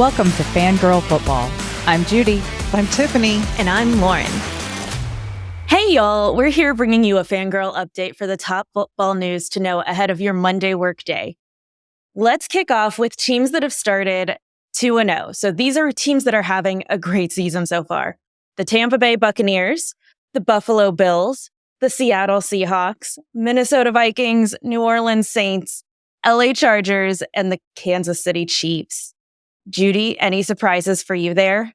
Welcome to Fangirl Football. I'm Judy. I'm Tiffany. And I'm Lauren. Hey, y'all. We're here bringing you a Fangirl update for the top football news to know ahead of your Monday workday. Let's kick off with teams that have started 2-0. So these are teams that are having a great season so far. The Tampa Bay Buccaneers, the Buffalo Bills, the Seattle Seahawks, Minnesota Vikings, New Orleans Saints, LA Chargers, and the Kansas City Chiefs. Judy, any surprises for you there?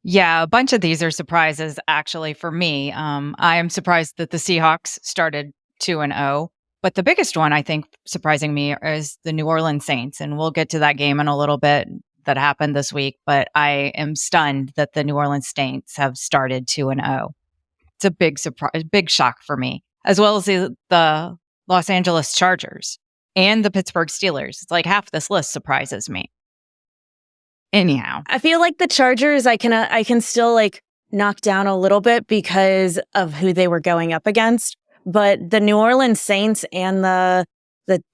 Yeah, a bunch of these are surprises, actually, for me. I am surprised that the Seahawks started 2-0. But the biggest one, I think, surprising me is the New Orleans Saints. And we'll get to that game in a little bit that happened this week. But I am stunned that the New Orleans Saints have started 2-0. It's a big surprise, big shock for me, as well as the Los Angeles Chargers and the Pittsburgh Steelers. It's like half this list surprises me. Anyhow, I feel like the Chargers, I can still knock down a little bit because of who they were going up against. But the New Orleans Saints and the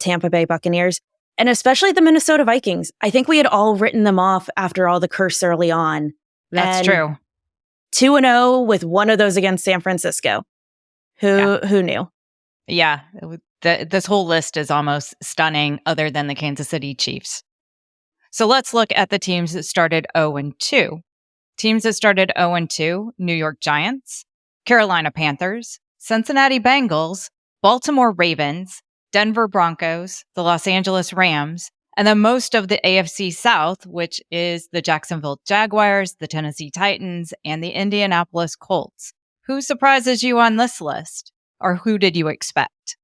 Tampa Bay Buccaneers, and especially the Minnesota Vikings, I think we had all written them off after all the curse early on. That's true. 2-0 with one of those against San Francisco. Who knew? Yeah, this whole list is almost stunning, other than the Kansas City Chiefs. So let's look at the teams that started 0-2. Teams that started 0-2, New York Giants, Carolina Panthers, Cincinnati Bengals, Baltimore Ravens, Denver Broncos, the Los Angeles Rams, and then most of the AFC South, which is the Jacksonville Jaguars, the Tennessee Titans, and the Indianapolis Colts. Who surprises you on this list? Or who did you expect?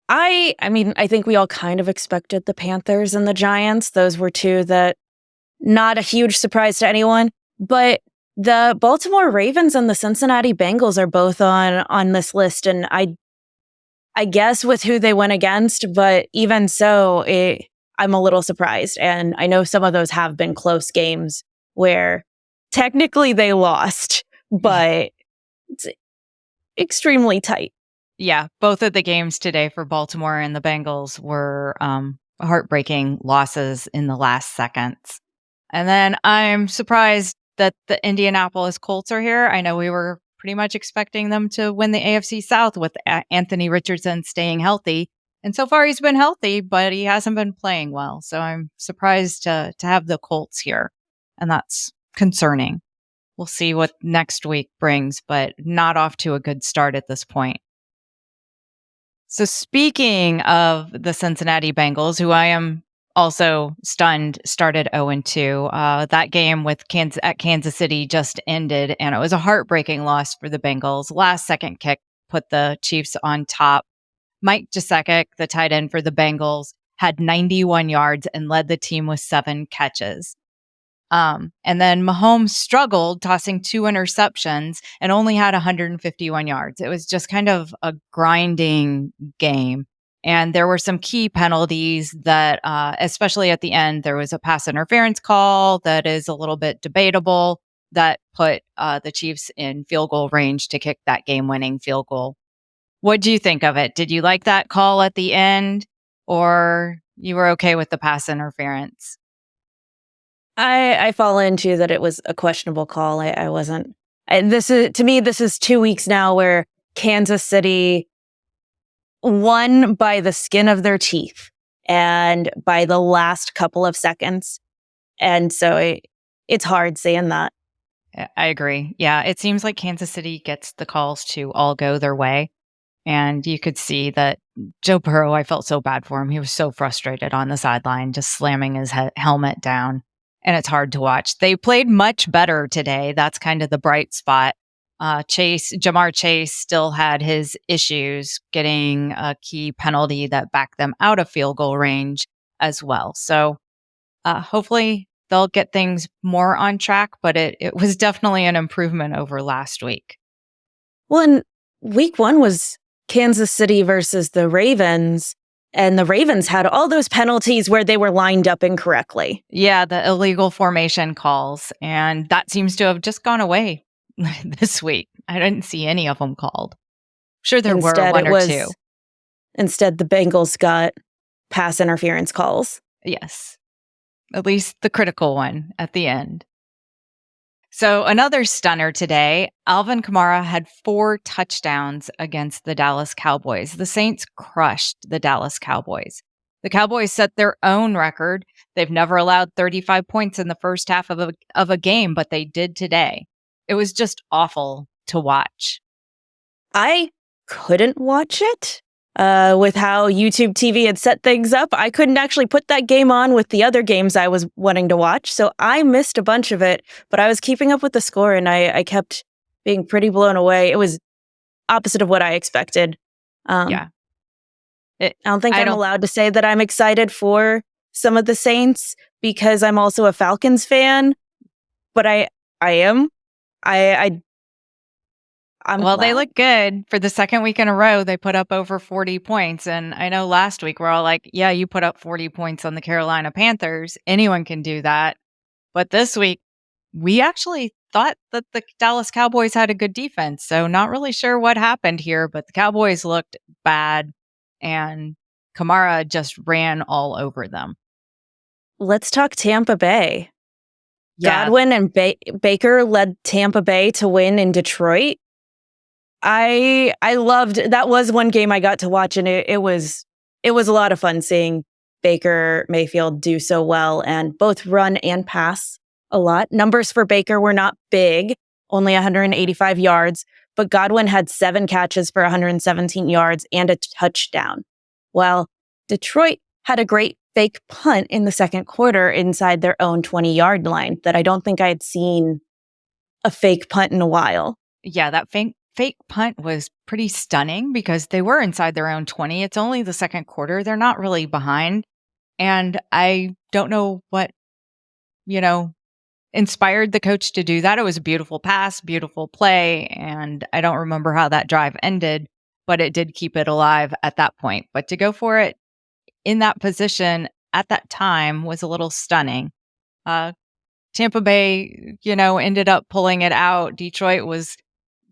I mean, I think we all kind of expected the Panthers and the Giants. Those were two that not a huge surprise to anyone. But the Baltimore Ravens and the Cincinnati Bengals are both on this list. And I guess with who they went against, but even so, I'm a little surprised. And I know some of those have been close games where technically they lost, but it's extremely tight. Yeah, both of the games today for Baltimore and the Bengals were heartbreaking losses in the last seconds. And then I'm surprised that the Indianapolis Colts are here. I know we were pretty much expecting them to win the AFC South with Anthony Richardson staying healthy. And so far he's been healthy, but he hasn't been playing well. So I'm surprised to have the Colts here. And that's concerning. We'll see what next week brings, but not off to a good start at this point. So speaking of the Cincinnati Bengals, who I am also stunned started 0-2, that game at Kansas City just ended, and it was a heartbreaking loss for the Bengals. Last second kick put the Chiefs on top. Mike Gesicki, the tight end for the Bengals, had 91 yards and led the team with 7 catches. And then Mahomes struggled, tossing 2 interceptions and only had 151 yards. It was just kind of a grinding game. And there were some key penalties that, especially at the end, there was a pass interference call that is a little bit debatable that put the Chiefs in field goal range to kick that game-winning field goal. What do you think of it? Did you like that call at the end, or you were okay with the pass interference? I fall into that it was a questionable call. I wasn't. This is 2 weeks now where Kansas City won by the skin of their teeth and by the last couple of seconds. And so it's hard saying that. I agree. Yeah, it seems like Kansas City gets the calls to all go their way. And you could see that Joe Burrow, I felt so bad for him. He was so frustrated on the sideline, just slamming his helmet down. And it's hard to watch. They played much better today. That's kind of the bright spot. Jamar Chase still had his issues getting a key penalty that backed them out of field goal range as well. So hopefully they'll get things more on track, but it was definitely an improvement over last week. Well, and week 1 was Kansas City versus the Ravens. And the Ravens had all those penalties where they were lined up incorrectly. Yeah, the illegal formation calls. And that seems to have just gone away this week. I didn't see any of them called. Sure, there were one or two. Instead, the Bengals got pass interference calls. Yes. at least the critical one at the end. So another stunner today, Alvin Kamara had 4 touchdowns against the Dallas Cowboys. The Saints crushed the Dallas Cowboys. The Cowboys set their own record. They've never allowed 35 points in the first half of a game, but they did today. It was just awful to watch. I couldn't watch it with how YouTube TV had set things up. I couldn't actually put that game on with the other games I was wanting to watch. So I missed a bunch of it, but I was keeping up with the score and I kept being pretty blown away. It was opposite of what I expected. Yeah. I don't think I'm allowed to say that I'm excited for some of the Saints because I'm also a Falcons fan, but I am. Well, they look good for the second week in a row. They put up over 40 points. And I know last week we're all like, yeah, you put up 40 points on the Carolina Panthers. Anyone can do that. But this week, we actually thought that the Dallas Cowboys had a good defense. So not really sure what happened here, but the Cowboys looked bad and Kamara just ran all over them. Let's talk Tampa Bay. Yeah. Godwin and Baker led Tampa Bay to win in Detroit. I loved that. Was one game I got to watch, and it was a lot of fun seeing Baker Mayfield do so well and both run and pass a lot. Numbers for Baker were not big, only 185 yards, but Godwin had 7 catches for 117 yards and a touchdown. While Detroit had a great fake punt in the second quarter inside their own 20-yard line that I don't think I had seen a fake punt in a while. Yeah, that fake punt was pretty stunning because they were inside their own 20. It's only the second quarter. They're not really behind. And I don't know what, inspired the coach to do that. It was a beautiful pass, beautiful play. And I don't remember how that drive ended, but it did keep it alive at that point. But to go for it in that position at that time was a little stunning. Tampa Bay, ended up pulling it out. Detroit was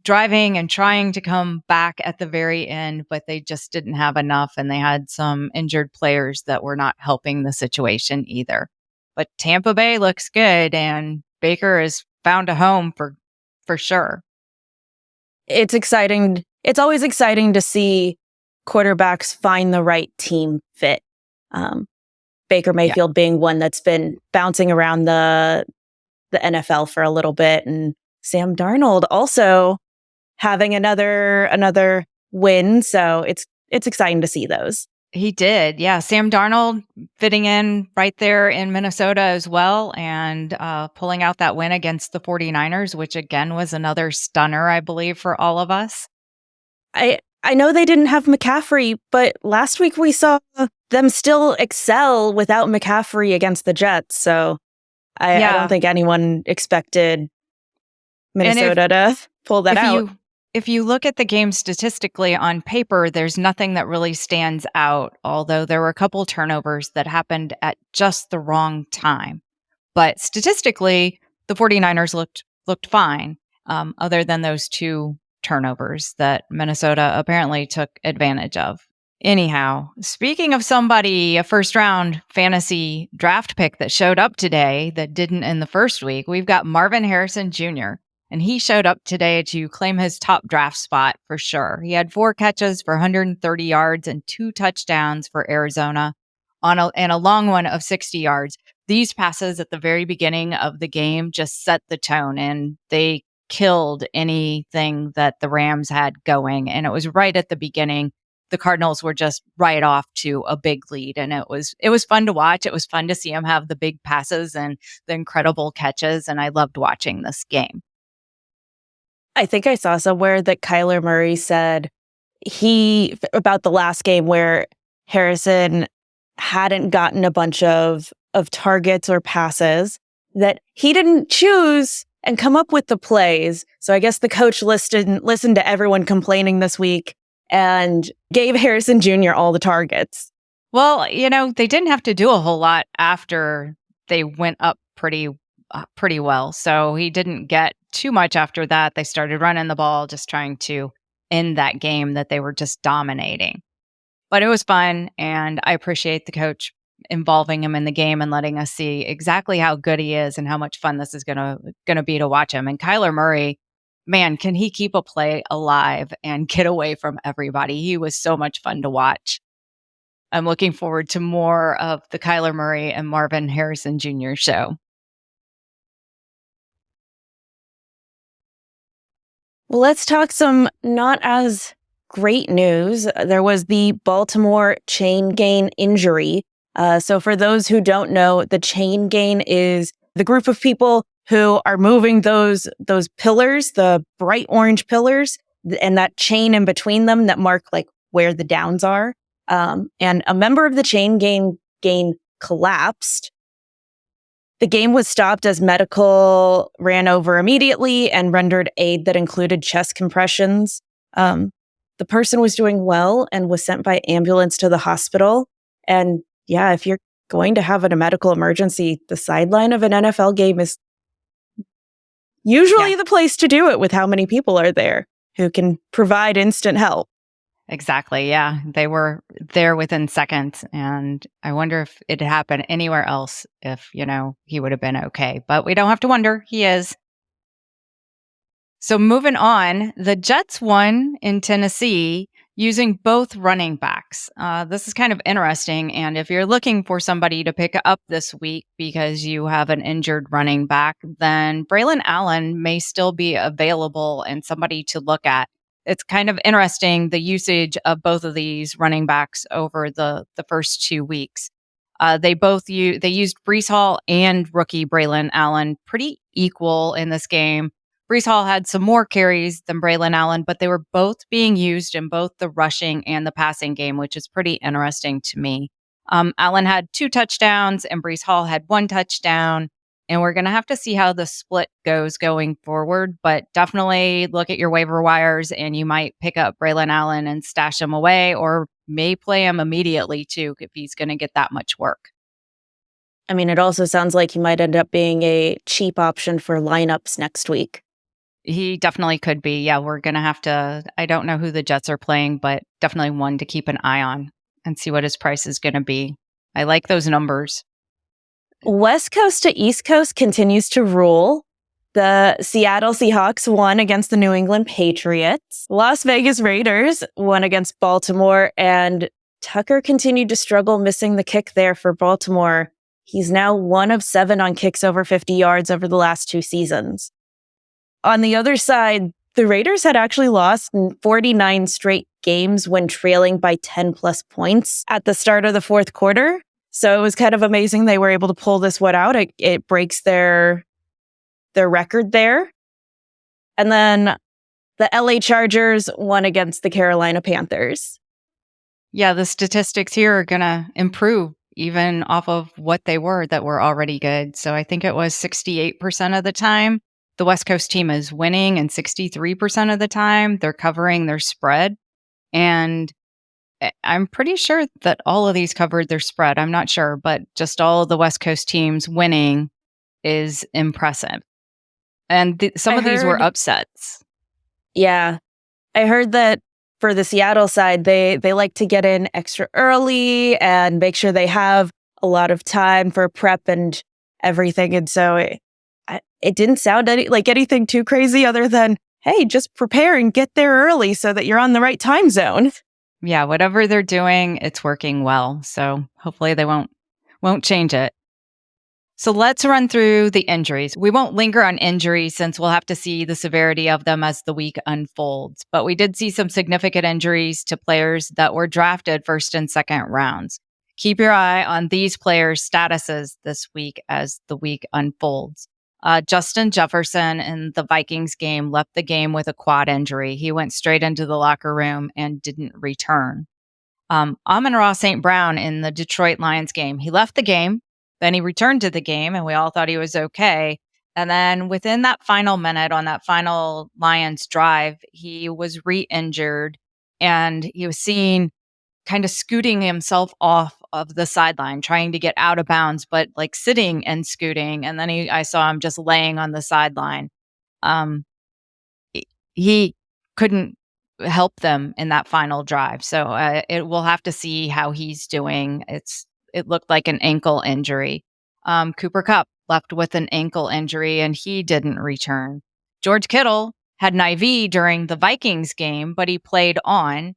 driving and trying to come back at the very end, but they just didn't have enough. And they had some injured players that were not helping the situation either. But Tampa Bay looks good and Baker has found a home for sure. It's exciting. It's always exciting to see quarterbacks find the right team fit. Baker Mayfield being one that's been bouncing around the NFL for a little bit, and Sam Darnold also having another win. So it's exciting to see those. He did. Yeah. Sam Darnold fitting in right there in Minnesota as well and pulling out that win against the 49ers, which again was another stunner, I believe, for all of us. I know they didn't have McCaffrey, but last week we saw them still excel without McCaffrey against the Jets. So I don't think anyone expected Minnesota to pull that out. If you look at the game statistically on paper, there's nothing that really stands out, although there were a couple turnovers that happened at just the wrong time. But statistically, the 49ers looked fine, other than those 2 turnovers that Minnesota apparently took advantage of. Anyhow, speaking of somebody, a first-round fantasy draft pick that showed up today that didn't in the first week, we've got Marvin Harrison Jr., and he showed up today to claim his top draft spot for sure. He had 4 catches for 130 yards and 2 touchdowns for Arizona and a long one of 60 yards. These passes at the very beginning of the game just set the tone, and they killed anything that the Rams had going. And it was right at the beginning. The Cardinals were just right off to a big lead, and it was fun to watch. It was fun to see him have the big passes and the incredible catches, and I loved watching this game. I think I saw somewhere that Kyler Murray said about the last game where Harrison hadn't gotten a bunch of targets or passes, that he didn't choose and come up with the plays. So I guess the coach listened to everyone complaining this week and gave Harrison Jr. all the targets. Well, they didn't have to do a whole lot after they went up pretty well. So he didn't get too much after that. They started running the ball, just trying to end that game that they were just dominating. But it was fun, and I appreciate the coach, involving him in the game and letting us see exactly how good he is and how much fun this is gonna be to watch him. And Kyler Murray, man, can he keep a play alive and get away from everybody? He was so much fun to watch. I'm looking forward to more of the Kyler Murray and Marvin Harrison Jr. show. Well, let's talk some not as great news. There was the Baltimore chain gain injury. So, for those who don't know, the chain gain is the group of people who are moving those pillars, the bright orange pillars, and that chain in between them that mark like where the downs are. And a member of the chain gain collapsed. The game was stopped as medical ran over immediately and rendered aid that included chest compressions. The person was doing well and was sent by ambulance to the hospital. And yeah, if you're going to have a medical emergency, the sideline of an NFL game is usually the place to do it with how many people are there who can provide instant help. Exactly. Yeah. They were there within seconds. And I wonder if it had happened anywhere else, if, he would have been okay. But we don't have to wonder. He is. So moving on, the Jets won in Tennessee using both running backs. This is kind of interesting. And if you're looking for somebody to pick up this week because you have an injured running back, then Braylon Allen may still be available and somebody to look at. It's kind of interesting, the usage of both of these running backs over the first 2 weeks. They used Breece Hall and rookie Braylon Allen pretty equal in this game. Breece Hall had some more carries than Braylon Allen, but they were both being used in both the rushing and the passing game, which is pretty interesting to me. Allen had 2 touchdowns and Breece Hall had 1 touchdown. And we're going to have to see how the split goes going forward, but definitely look at your waiver wires and you might pick up Braylon Allen and stash him away, or may play him immediately too if he's going to get that much work. I mean, it also sounds like he might end up being a cheap option for lineups next week. He definitely could be. Yeah, we're going to have to, I don't know who the Jets are playing, but definitely one to keep an eye on and see what his price is going to be. I like those numbers. West Coast to East Coast continues to rule. The Seattle Seahawks won against the New England Patriots. Las Vegas Raiders won against Baltimore, and Tucker continued to struggle missing the kick there for Baltimore. He's now 1 of 7 on kicks over 50 yards over the last 2 seasons. On the other side, the Raiders had actually lost 49 straight games when trailing by 10 plus points at the start of the fourth quarter. So it was kind of amazing they were able to pull this one out. It breaks their record there. And then the LA Chargers won against the Carolina Panthers. Yeah, the statistics here are going to improve even off of what they were that were already good. So I think it was 68% of the time the West Coast team is winning, and 63% of the time they're covering their spread. And I'm pretty sure that all of these covered their spread. I'm not sure, but just all of the West Coast teams winning is impressive. And some of these were upsets. Yeah. I heard that for the Seattle side, they like to get in extra early and make sure they have a lot of time for prep and everything. And so it didn't sound like anything too crazy other than, hey, just prepare and get there early so that you're on the right time zone. Yeah, whatever they're doing, it's working well. So hopefully they won't change it. So let's run through the injuries. We won't linger on injuries since we'll have to see the severity of them as the week unfolds. But we did see some significant injuries to players that were drafted first and second rounds. Keep your eye on these players' statuses this week as the week unfolds. Justin Jefferson in the Vikings game left the game with a quad injury. He went straight into the locker room and didn't return. Amon-Ra St. Brown in the Detroit Lions game. He left the game, then he returned to the game, and we all thought he was okay. And then within that final minute on that final Lions drive, he was re-injured, and he was seen kind of scooting himself off of the sideline, trying to get out of bounds, but like sitting and scooting. And then I saw him just laying on the sideline. He couldn't help them in that final drive. So we'll have to see how he's doing. It's it looked like an ankle injury. Cooper Kupp left with an ankle injury and he didn't return. George Kittle had an IV during the Vikings game, but he played on.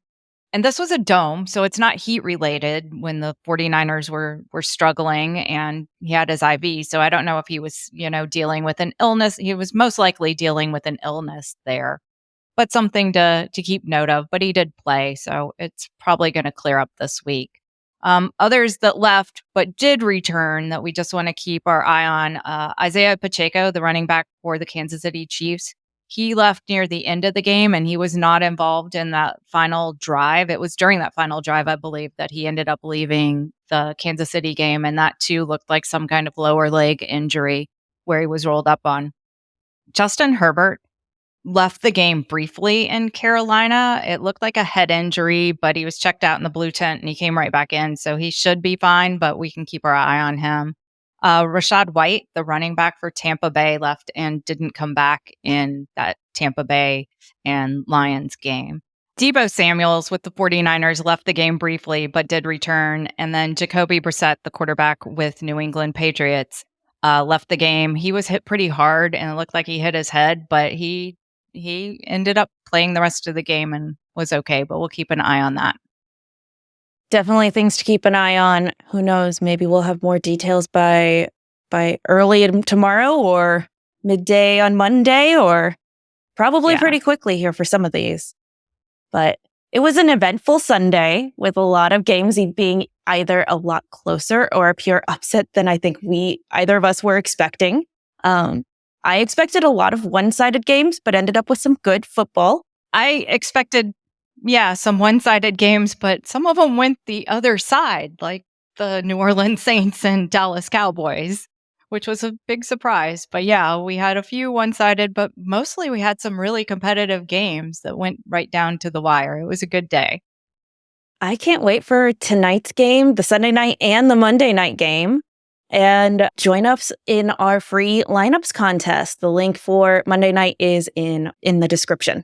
And this was a dome, so it's not heat related when the 49ers were struggling and he had his IV. So I don't know if he was, dealing with an illness. He was most likely dealing with an illness there, but something to keep note of. But he did play, so it's probably going to clear up this week. Others that left but did return that we just want to keep our eye on, Isaiah Pacheco, the running back for the Kansas City Chiefs. He left near the end of the game and he was not involved in that final drive. It was during that final drive, I believe, that he ended up leaving the Kansas City game. And that too looked like some kind of lower leg injury where he was rolled up on. Justin Herbert left the game briefly in Carolina. It looked like a head injury, but he was checked out in the blue tent and he came right back in. So he should be fine, but we can keep our eye on him. Rachaad White, the running back for Tampa Bay, left and didn't come back in that Tampa Bay and Lions game. Deebo Samuels with the 49ers left the game briefly, but did return. And then Jacoby Brissett, the quarterback with New England Patriots, left the game. He was hit pretty hard and it looked like he hit his head, but he ended up playing the rest of the game and was okay, but we'll keep an eye on that. Definitely things to keep an eye on. Who knows? Maybe we'll have more details by early tomorrow or midday on Monday, or probably pretty quickly here for some of these. But it was an eventful Sunday with a lot of games being either a lot closer or a pure upset than I think either of us were expecting. I expected a lot of one-sided games, but ended up with some good football. I expected some one-sided games, but some of them went the other side, like the New Orleans Saints and Dallas Cowboys, which was a big surprise. But yeah, we had a few one-sided, but mostly we had some really competitive games that went right down to the wire. It was a good day. I can't wait for tonight's game, the Sunday night and the Monday night game. And join us in our free lineups contest. The link for Monday night is in the description.